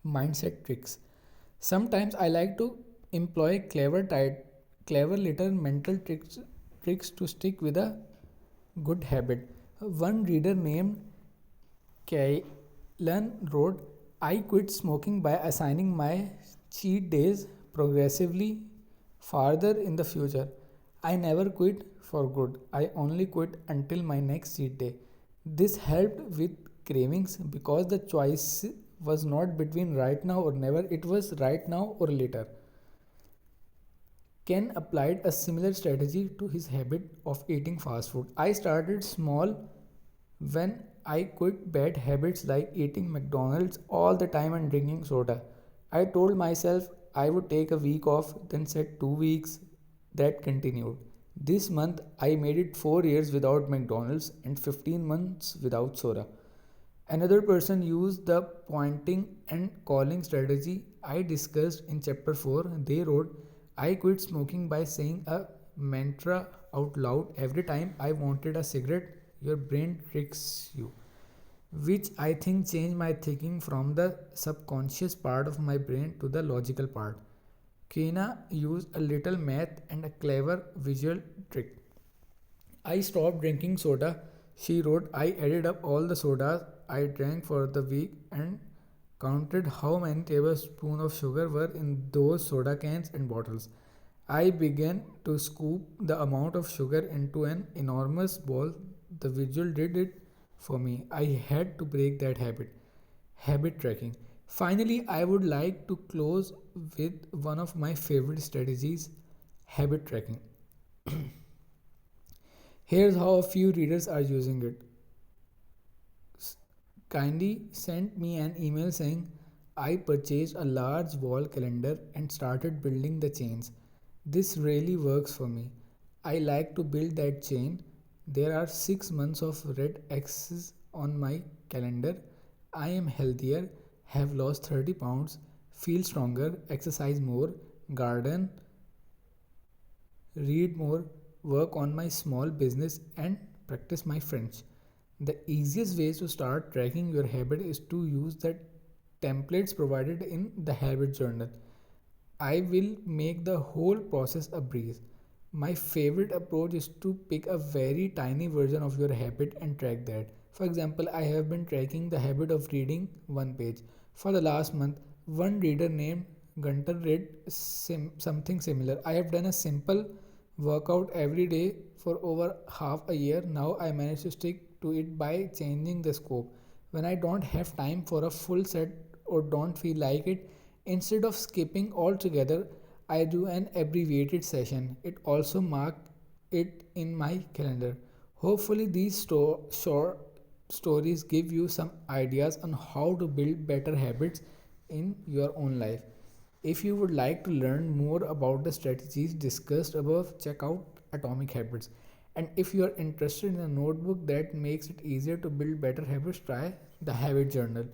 Mindset tricks. Sometimes I like to employ clever little mental tricks to stick with a good habit. One reader named Kaylan wrote, I quit smoking by assigning my cheat days progressively farther in the future. I never quit for good. I only quit until my next cheat day. This helped with cravings because the choice was not between right now or never, it was right now or later. Ken applied a similar strategy to his habit of eating fast food. I started small when I quit bad habits like eating McDonald's all the time and drinking soda. I told myself I would take a week off, then said 2 weeks. That continued. This month I made it 4 years without McDonald's and 15 months without soda. Another person used the pointing and calling strategy I discussed in chapter 4. They wrote, I quit smoking by saying a mantra out loud every time I wanted a cigarette. Your brain tricks you. Which I think changed my thinking from the subconscious part of my brain to the logical part. Kena used a little math and a clever visual trick. I stopped drinking soda. She wrote, I added up all the sodas I drank for the week and counted how many tablespoons of sugar were in those soda cans and bottles. I began to scoop the amount of sugar into an enormous bowl. The visual did it for me. I had to break that habit. Habit tracking. Finally, I would like to close with one of my favorite strategies, habit tracking. Here's how a few readers are using it. Kindly sent me an email saying, I purchased a large wall calendar and started building the chains. This really works for me. I like to build that chain. There are 6 months of red X's on my calendar. I am healthier, have lost 30 pounds, feel stronger, exercise more, garden, read more, work on my small business, and practice my French. The easiest way to start tracking your habit is to use the templates provided in the habit journal. I will make the whole process a breeze. My favorite approach is to pick a very tiny version of your habit and track that. For example, I have been tracking the habit of reading one page. For the last month, one reader named Gunter read something similar. I have done a simple workout every day for over half a year. Now I manage to stick to it by changing the scope. When I don't have time for a full set or don't feel like it, instead of skipping altogether, I do an abbreviated session. It also mark it in my calendar. Hopefully these short stories give you some ideas on how to build better habits in your own life. If you would like to learn more about the strategies discussed above, check out Atomic Habits. And if you are interested in a notebook that makes it easier to build better habits, try the Habit Journal.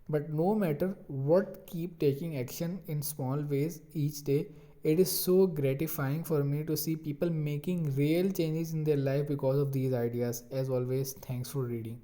But no matter what, keep taking action in small ways each day. It is so gratifying for me to see people making real changes in their life because of these ideas. As always, thanks for reading.